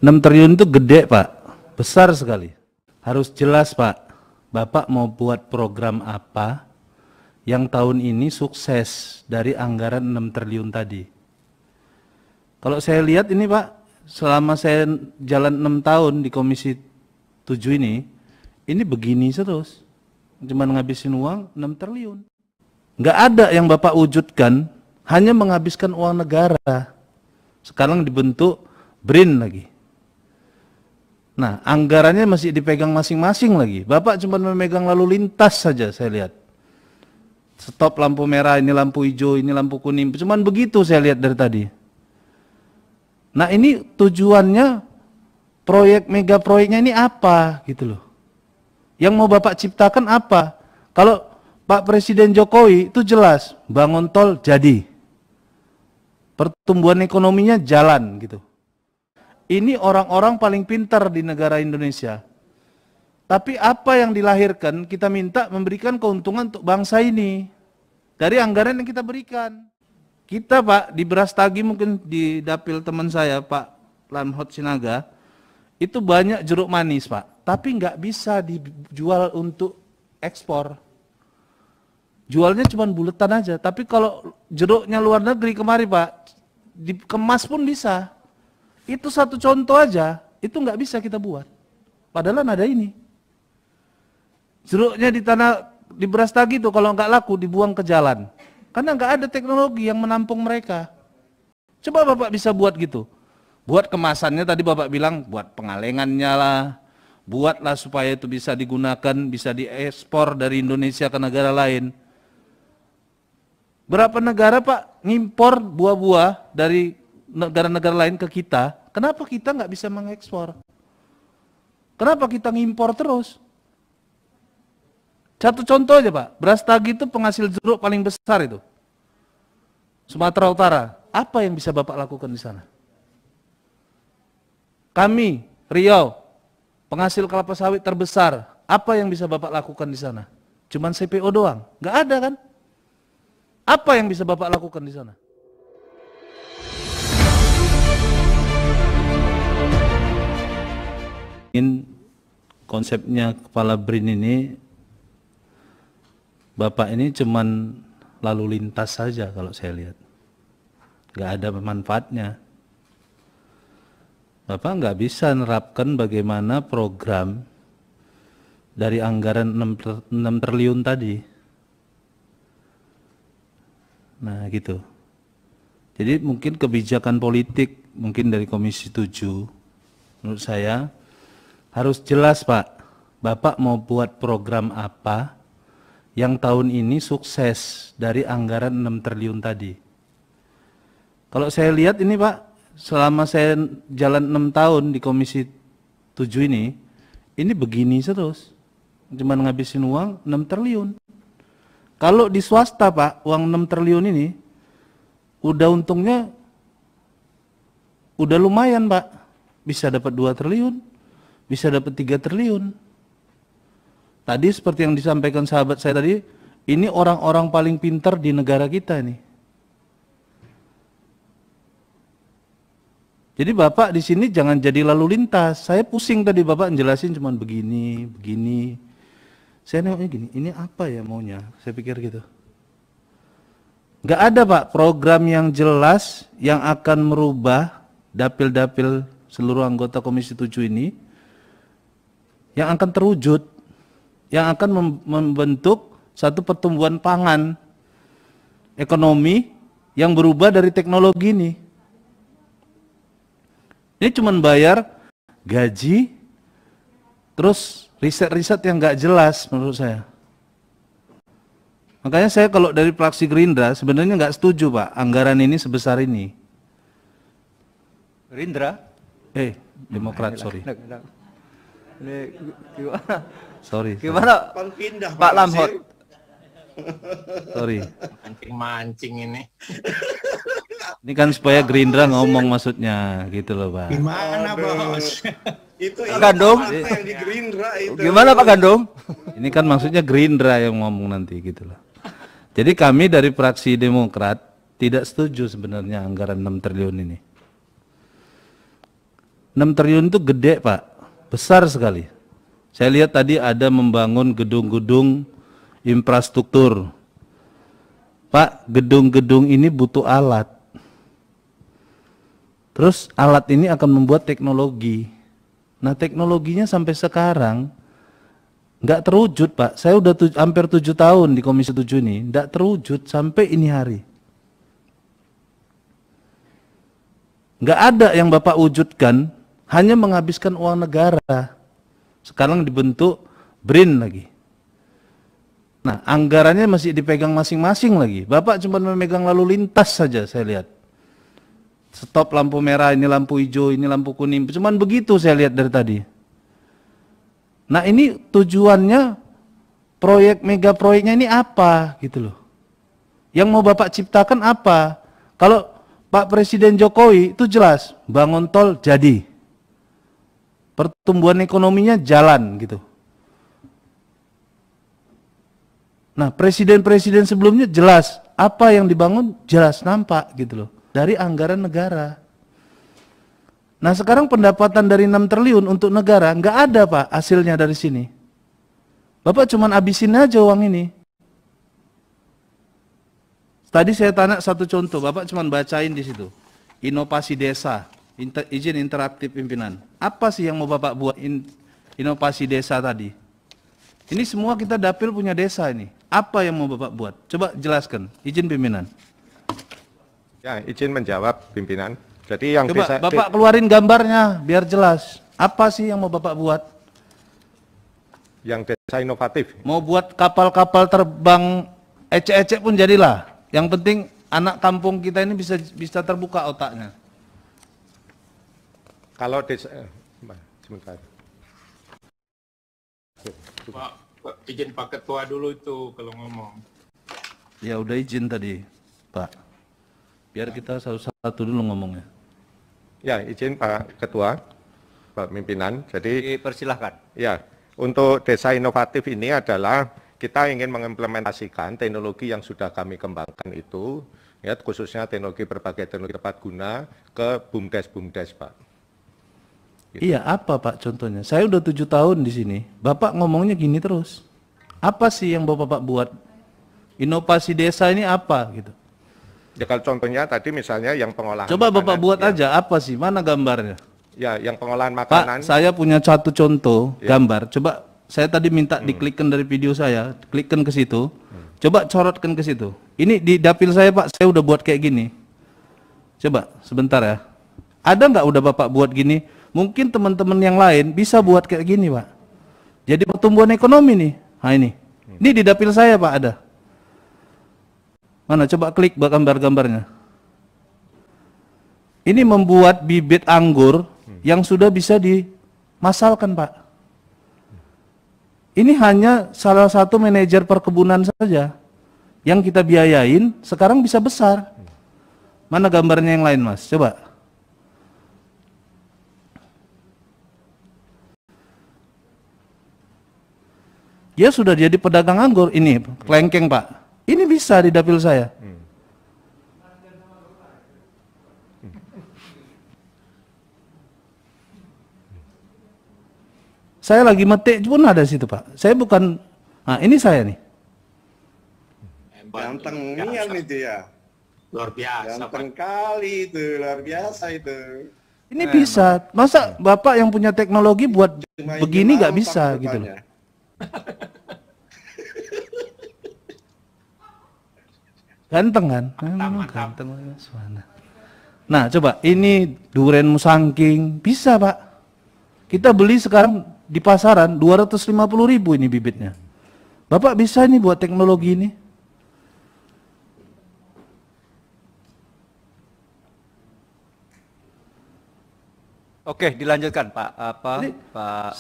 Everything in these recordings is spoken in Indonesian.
6 triliun itu gede Pak, besar sekali. Harus jelas Pak, Bapak mau buat program apa yang tahun ini sukses dari anggaran 6 triliun tadi. Kalau saya lihat ini Pak, selama saya jalan 6 tahun di Komisi 7 ini begini terus. Cuma ngabisin uang 6 triliun. Nggak ada yang Bapak wujudkan, hanya menghabiskan uang negara. Sekarang dibentuk BRIN lagi. Nah, anggarannya masih dipegang masing-masing lagi. Bapak cuma memegang lalu lintas saja saya lihat. Stop lampu merah, ini lampu hijau, ini lampu kuning. Cuman begitu saya lihat dari tadi. Nah, ini tujuannya proyek mega proyeknya ini apa gitu loh. Yang mau Bapak ciptakan apa? Kalau Pak Presiden Jokowi itu jelas, bangun tol jadi. Pertumbuhan ekonominya jalan gitu. Ini orang-orang paling pintar di negara Indonesia. Tapi apa yang dilahirkan, kita minta memberikan keuntungan untuk bangsa ini. Dari anggaran yang kita berikan. Kita Pak, di Brastagi mungkin di dapil teman saya, Pak Lamhot Sinaga, itu banyak jeruk manis Pak. Tapi nggak bisa dijual untuk ekspor. Jualnya cuma buletan aja. Tapi kalau jeruknya luar negeri kemari Pak, dikemas pun bisa. Itu satu contoh aja, itu nggak bisa kita buat. Padahal ada ini. Jeruknya di tanah, di Brastagi itu kalau nggak laku dibuang ke jalan. Karena nggak ada teknologi yang menampung mereka. Coba Bapak bisa buat gitu. Buat kemasannya tadi Bapak bilang, buat pengalengannya lah. Buatlah supaya itu bisa digunakan, bisa diekspor dari Indonesia ke negara lain. Berapa negara Pak ngimpor buah-buah dari negara-negara lain ke kita, kenapa kita nggak bisa mengekspor? Kenapa kita ngimpor terus? Satu contoh aja Pak, Brastagi itu penghasil jeruk paling besar itu. Sumatera Utara, apa yang bisa Bapak lakukan di sana? Kami, Riau, penghasil kelapa sawit terbesar, apa yang bisa Bapak lakukan di sana? Cuman CPO doang, nggak ada kan? Apa yang bisa Bapak lakukan di sana? Konsepnya kepala BRIN ini, Bapak ini cuman lalu lintas saja kalau saya lihat. Nggak ada manfaatnya. Bapak nggak bisa nerapkan bagaimana program dari anggaran 6 triliun tadi. Nah gitu. Jadi mungkin kebijakan politik mungkin dari Komisi 7 menurut saya harus jelas Pak, Bapak mau buat program apa yang tahun ini sukses dari anggaran 6 triliun tadi. Kalau saya lihat ini Pak, selama saya jalan 6 tahun di Komisi 7 ini begini terus. Cuma ngabisin uang 6 triliun. Kalau di swasta Pak, uang 6 triliun ini, udah untungnya, udah lumayan Pak. Bisa dapat 2 triliun. Bisa dapat 3 triliun. Tadi seperti yang disampaikan sahabat saya tadi, ini orang-orang paling pintar di negara kita nih. Jadi Bapak di sini jangan jadi lalu lintas. Saya pusing tadi Bapak jelasin cuman begini, begini. Saya nengoknya gini, ini apa ya maunya? Saya pikir gitu. Nggak ada Pak program yang jelas yang akan merubah dapil-dapil seluruh anggota Komisi 7 ini yang akan terwujud, yang akan membentuk satu pertumbuhan pangan ekonomi yang berubah dari teknologi ini. Ini cuma bayar gaji, terus riset-riset yang nggak jelas menurut saya. Makanya saya kalau dari fraksi Gerindra sebenarnya nggak setuju Pak, anggaran ini sebesar ini. Gerindra? Demokrat, sorry. Ini gimana? Sorry. Gimana Pak Lamhot? Sorry. Mancing-mancing ini. Ini kan supaya Gerindra ngomong maksudnya gitu loh Pak. Gimana Bos? Itu Pak Gandum? yang di Gerindra itu. Gimana Pak Gandum? Ini kan maksudnya Gerindra yang ngomong nanti gitu loh. Jadi kami dari fraksi Demokrat tidak setuju sebenarnya anggaran 6 triliun ini. 6 triliun itu gede Pak, besar sekali. Saya lihat tadi ada membangun gedung-gedung infrastruktur. Pak, gedung-gedung ini butuh alat. Terus alat ini akan membuat teknologi. Nah teknologinya sampai sekarang nggak terwujud Pak. Saya udah hampir 7 tahun di Komisi 7 ini, nggak terwujud sampai ini hari. Nggak ada yang Bapak wujudkan, hanya menghabiskan uang negara. Sekarang dibentuk BRIN lagi. Nah, anggarannya masih dipegang masing-masing lagi. Bapak cuma memegang lalu lintas saja saya lihat. Stop lampu merah, ini lampu hijau, ini lampu kuning. Cuman begitu saya lihat dari tadi. Nah, ini tujuannya proyek mega proyeknya ini apa gitu loh. Yang mau Bapak ciptakan apa? Kalau Pak Presiden Jokowi itu jelas, bangun tol jadi. Pertumbuhan ekonominya jalan gitu. Nah, presiden-presiden sebelumnya jelas, apa yang dibangun jelas nampak gitu loh, dari anggaran negara. Nah, sekarang pendapatan dari 6 triliun untuk negara nggak ada Pak hasilnya dari sini. Bapak cuman habisin aja uang ini. Tadi saya tanya satu contoh, Bapak cuman bacain di situ. Inovasi desa, izin interaktif pimpinan. Apa sih yang mau Bapak buat inovasi desa tadi? Ini semua kita dapil punya desa ini. Apa yang mau Bapak buat? Coba jelaskan, izin pimpinan. Ya, izin menjawab pimpinan. Jadi yang Coba desa, Bapak keluarin gambarnya biar jelas. Apa sih yang mau Bapak buat? yang desa inovatif. Mau buat kapal-kapal terbang ecek-ecek pun jadilah. Yang penting anak kampung kita ini bisa terbuka otaknya. Kalau desa, sebentar. Pak, izin Pak Ketua dulu itu kalau ngomong. Ya udah izin tadi, Pak. Biar kita satu-satu dulu ngomongnya. Ya, izin Pak Ketua, Pak Pimpinan. Jadi Dipersilahkan. ya, untuk desa inovatif ini adalah kita ingin mengimplementasikan teknologi yang sudah kami kembangkan itu, ya khususnya berbagai teknologi tepat guna ke BUMDes, Pak. Gitu. Iya, apa Pak contohnya? Saya udah 7 tahun di sini. Bapak ngomongnya gini terus. Apa sih yang Bapak buat? Inovasi desa ini apa gitu? Ya kalau contohnya tadi misalnya yang pengolahan. Coba Bapak makanan, buat ya. aja apa sih? Mana gambarnya? Ya, yang pengolahan Pak, makanan. saya punya satu contoh gambar. Coba saya tadi minta diklikkan dari video saya, klikkan ke situ. Coba corotkan ke situ. Ini di dapil saya Pak, saya udah buat kayak gini. Coba sebentar ya. Ada nggak udah Bapak buat gini? Mungkin teman-teman yang lain bisa buat kayak gini Pak. Jadi pertumbuhan ekonomi nih. Nah ini. Ini di dapil saya Pak ada. Mana coba klik gambar-gambarnya. Ini membuat bibit anggur yang sudah bisa dimasalkan Pak. Ini hanya salah satu manajer perkebunan saja yang kita biayain sekarang bisa besar. Mana gambarnya yang lain Mas? Coba. Dia sudah jadi pedagang anggur. Ini kelengkeng Pak. Ini bisa di dapil saya. Saya lagi metik pun ada situ Pak. Saya bukan, nah ini saya nih. Ganteng nian itu ya. Luar biasa, Ganteng Pak. kali itu, luar biasa itu. Ini bisa. Masa Bapak yang punya teknologi buat Cuma begini izin nggak bisa nampak gitu loh. rupanya. Ganteng kan? Ganteng. Nah coba ini duren musangking. Bisa Pak. Kita beli sekarang di pasaran 250.000 ini bibitnya. Bapak bisa nih buat teknologi ini. Oke, dilanjutkan Pak. Jadi, Pak?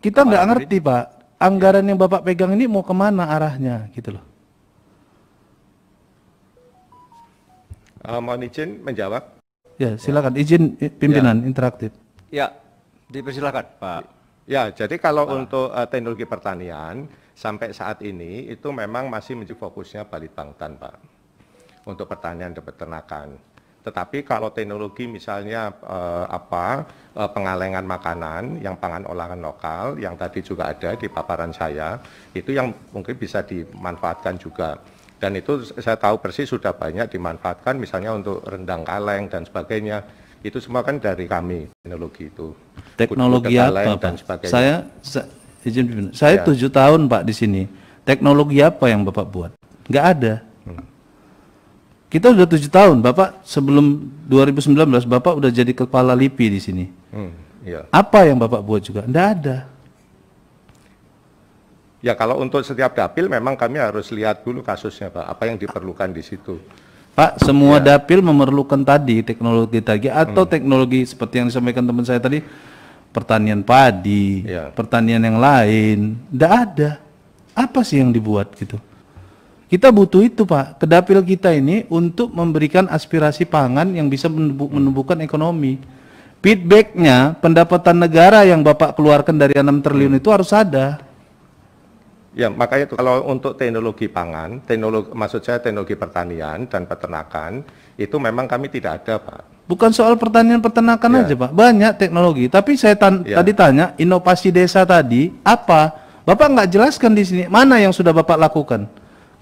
Kita nggak Pak ngerti Pak. Anggaran yang Bapak pegang ini mau kemana arahnya gitu loh. Mohon izin menjawab. Ya silakan izin pimpinan interaktif. Ya, dipersilahkan Pak. Ya, jadi kalau untuk teknologi pertanian sampai saat ini itu memang masih menjadi fokusnya Balitbangtan, Pak. Untuk pertanian dan peternakan. Tetapi kalau teknologi misalnya pengalengan makanan, yang pangan olahan lokal, yang tadi juga ada di paparan saya, itu yang mungkin bisa dimanfaatkan juga. Dan itu saya tahu persis sudah banyak dimanfaatkan, misalnya untuk rendang kaleng dan sebagainya. Itu semua kan dari kami teknologi itu. Teknologi apa, dan Pak? sebagainya. Saya Ya. 7 tahun, Pak, di sini. Teknologi apa yang Bapak buat? Nggak ada. Kita udah 7 tahun, Bapak sebelum 2019 Bapak udah jadi kepala LIPI di sini. Iya. Apa yang Bapak buat juga? Nggak ada. Ya kalau untuk setiap dapil memang kami harus lihat dulu kasusnya Pak, apa yang diperlukan di situ. Pak, semua dapil memerlukan tadi teknologi tadi atau teknologi seperti yang disampaikan teman saya tadi, pertanian padi, pertanian yang lain, nggak ada. Apa sih yang dibuat gitu? Kita butuh itu, Pak, ke dapil kita ini untuk memberikan aspirasi pangan yang bisa menumbuhkan ekonomi. Feedbacknya, pendapatan negara yang Bapak keluarkan dari 6 triliun itu harus ada. Ya, makanya itu kalau untuk teknologi pangan, maksud saya teknologi pertanian dan peternakan, itu memang kami tidak ada, Pak. Bukan soal pertanian peternakan aja, Pak. Banyak teknologi. Tapi saya tadi tanya, inovasi desa tadi, apa? Bapak nggak jelaskan di sini, mana yang sudah Bapak lakukan?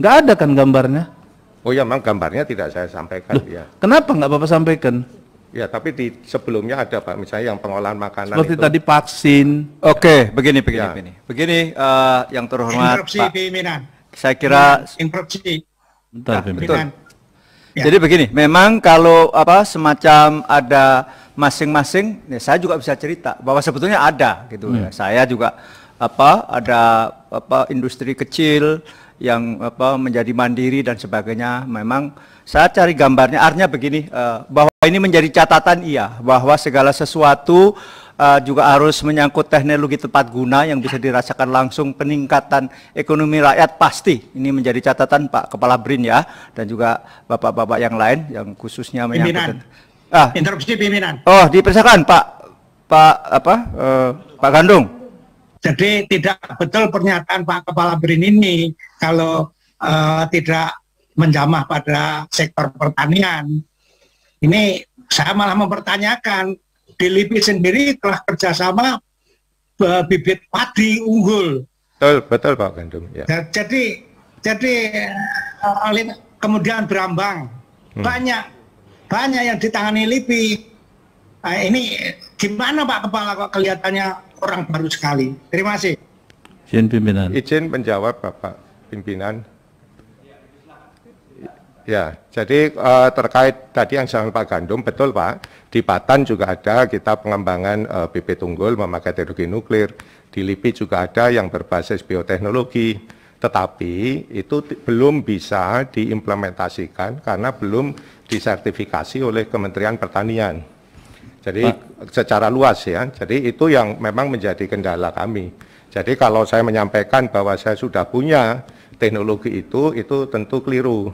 Nggak ada kan gambarnya? Oh ya, memang gambarnya tidak saya sampaikan. Loh, ya. Kenapa nggak Bapak sampaikan? Ya, tapi di sebelumnya ada Pak, misalnya yang pengolahan makanan Seperti itu. tadi vaksin. Oke, begini. Ya. Begini, yang terhormat Interupsi Pak. pimpinan. Saya kira Interupsi. Bentar, pimpinan. betul. Ya. Jadi begini, memang kalau semacam ada masing-masing, ya saya juga bisa cerita bahwa sebetulnya ada gitu ya. Saya juga ada industri kecil yang menjadi mandiri dan sebagainya. Memang saya cari gambarnya, artinya begini, bahwa ini menjadi catatan bahwa segala sesuatu juga harus menyangkut teknologi tepat guna yang bisa dirasakan langsung peningkatan ekonomi rakyat pasti. Ini menjadi catatan Pak Kepala BRIN ya, dan juga bapak-bapak yang lain yang khususnya menyangkut. Interupsi pimpinan. Oh, dipersilakan Pak Gandung. Jadi tidak betul pernyataan Pak Kepala BRIN ini kalau tidak menjamah pada sektor pertanian. Ini saya malah mempertanyakan, di LIPI sendiri telah kerjasama bibit padi unggul. Betul Pak Gandum. Ya. Jadi kemudian berambang banyak yang ditangani LIPI. Nah, ini gimana Pak Kepala kok kelihatannya orang baru sekali. Terima kasih. Izin pimpinan. Izin menjawab Bapak Pimpinan. Ya, jadi terkait tadi yang disampaikan Pak Gandum, betul Pak, di Batan juga ada kita pengembangan bibit unggul memakai teknologi nuklir, di LIPI juga ada yang berbasis bioteknologi, tetapi itu belum bisa diimplementasikan karena belum disertifikasi oleh Kementerian Pertanian. Jadi secara luas ya, jadi itu yang memang menjadi kendala kami. Jadi kalau saya menyampaikan bahwa saya sudah punya teknologi itu tentu keliru.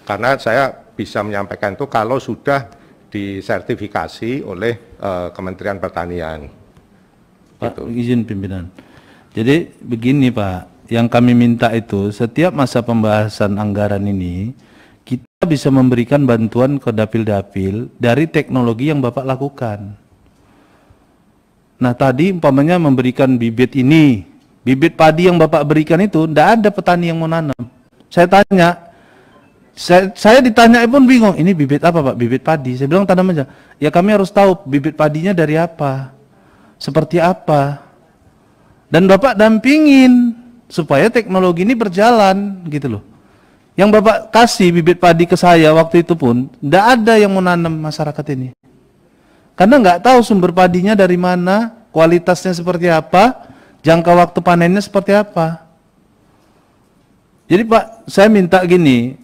Karena saya bisa menyampaikan itu kalau sudah disertifikasi oleh Kementerian Pertanian. Pak, izin pimpinan. Jadi begini Pak, yang kami minta itu setiap masa pembahasan anggaran ini, kita bisa memberikan bantuan ke dapil-dapil dari teknologi yang Bapak lakukan. Nah tadi umpamanya memberikan bibit ini, bibit padi yang Bapak berikan itu, tidak ada petani yang mau nanam. Saya tanya, saya ditanya pun bingung, ini bibit apa Pak? Bibit padi. Saya bilang tanam aja. Ya kami harus tahu bibit padinya dari apa, seperti apa. Dan Bapak dampingin supaya teknologi ini berjalan gitu loh. Yang Bapak kasih bibit padi ke saya waktu itu pun, tidak ada yang mau nanam masyarakat ini. Karena nggak tahu sumber padinya dari mana, kualitasnya seperti apa, jangka waktu panennya seperti apa. Jadi Pak, saya minta gini,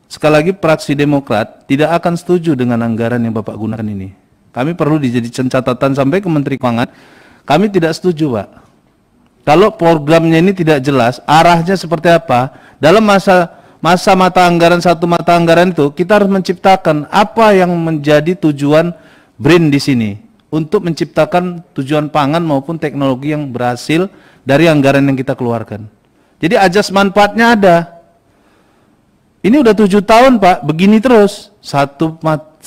sekali lagi fraksi Demokrat tidak akan setuju dengan anggaran yang Bapak gunakan ini. Kami perlu dijadikan catatan sampai ke Menteri Keuangan, kami tidak setuju Pak. Kalau programnya ini tidak jelas, arahnya seperti apa, dalam masa mata anggaran, satu mata anggaran itu, kita harus menciptakan apa yang menjadi tujuan BRIN di sini, untuk menciptakan tujuan pangan maupun teknologi yang berhasil dari anggaran yang kita keluarkan. Jadi ajas manfaatnya ada. Ini udah 7 tahun Pak, begini terus.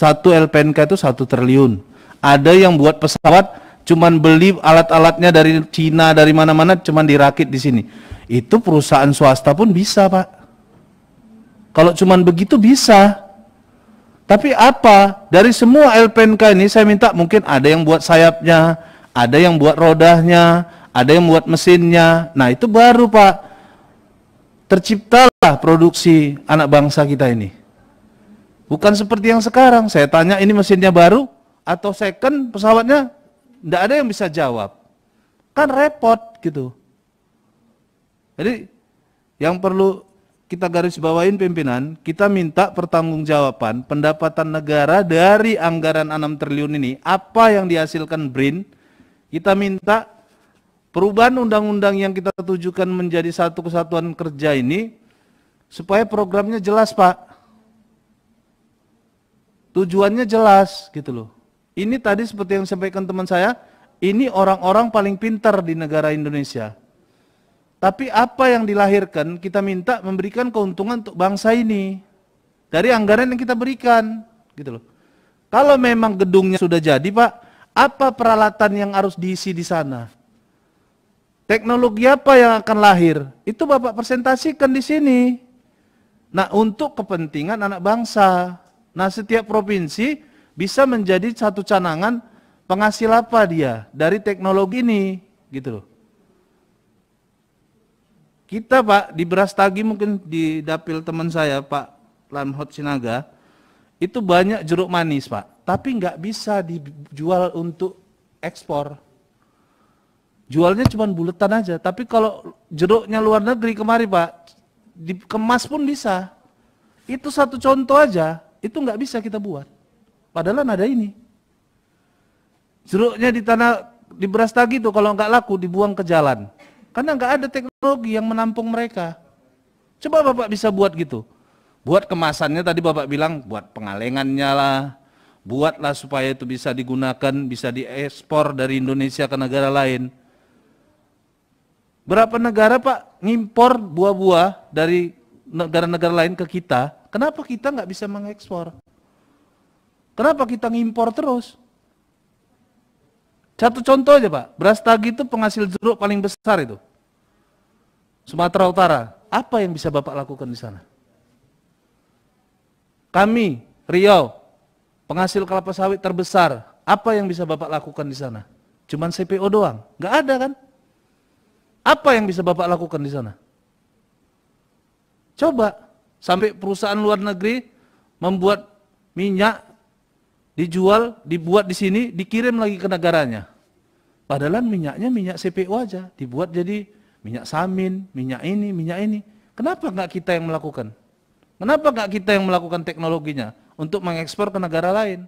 satu LPNK itu 1 triliun. Ada yang buat pesawat cuman beli alat-alatnya dari Cina, dari mana-mana, cuman dirakit di sini. Itu perusahaan swasta pun bisa, Pak. Kalau cuman begitu bisa. Tapi apa? Dari semua LPNK ini saya minta mungkin ada yang buat sayapnya, ada yang buat rodanya, ada yang buat mesinnya. Nah, itu baru, Pak. Terciptalah produksi anak bangsa kita ini. Bukan seperti yang sekarang. Saya tanya ini mesinnya baru atau second pesawatnya, tidak ada yang bisa jawab. Kan repot gitu. Jadi yang perlu kita garis bawain pimpinan, kita minta pertanggungjawaban pendapatan negara dari anggaran 6 triliun ini, apa yang dihasilkan BRIN, kita minta perubahan undang-undang yang kita tujukan menjadi satu kesatuan kerja ini, supaya programnya jelas, Pak. Tujuannya jelas, gitu loh. Ini tadi seperti yang disampaikan teman saya, ini orang-orang paling pintar di negara Indonesia. Tapi apa yang dilahirkan, kita minta memberikan keuntungan untuk bangsa ini dari anggaran yang kita berikan, gitu loh. Kalau memang gedungnya sudah jadi, Pak, apa peralatan yang harus diisi di sana? Teknologi apa yang akan lahir? Itu Bapak presentasikan di sini. Nah, untuk kepentingan anak bangsa. Nah, setiap provinsi bisa menjadi satu canangan penghasil apa dia dari teknologi ini, gitu loh. Kita, Pak, di Brastagi, mungkin di dapil teman saya, Pak Lanhot Sinaga, itu banyak jeruk manis, Pak. Tapi nggak bisa dijual untuk ekspor. Jualnya cuma buletan aja. Tapi kalau jeruknya luar negeri kemari, Pak, dikemas pun bisa. Itu satu contoh aja, itu nggak bisa kita buat. Padahal ada ini. Jeruknya di tanah, di Brastagi itu kalau nggak laku dibuang ke jalan. Karena nggak ada teknologi yang menampung mereka. Coba Bapak bisa buat gitu. Buat kemasannya tadi Bapak bilang, buat pengalengannya lah. Buatlah supaya itu bisa digunakan, bisa diekspor dari Indonesia ke negara lain. Berapa negara, Pak, ngimpor buah-buah dari negara-negara lain ke kita. Kenapa kita nggak bisa mengekspor? Kenapa kita ngimpor terus? Satu contoh aja, Pak. Brastagi itu penghasil jeruk paling besar itu. Sumatera Utara. Apa yang bisa Bapak lakukan di sana? Kami, Riau, penghasil kelapa sawit terbesar. Apa yang bisa Bapak lakukan di sana? Cuman CPO doang. Nggak ada kan? Apa yang bisa Bapak lakukan di sana? Coba. Sampai perusahaan luar negeri membuat minyak, dijual, dibuat di sini, dikirim lagi ke negaranya. Padahal minyaknya minyak CPO aja, dibuat jadi minyak samin, minyak ini. Kenapa nggak kita yang melakukan? Kenapa nggak kita yang melakukan teknologinya untuk mengekspor ke negara lain?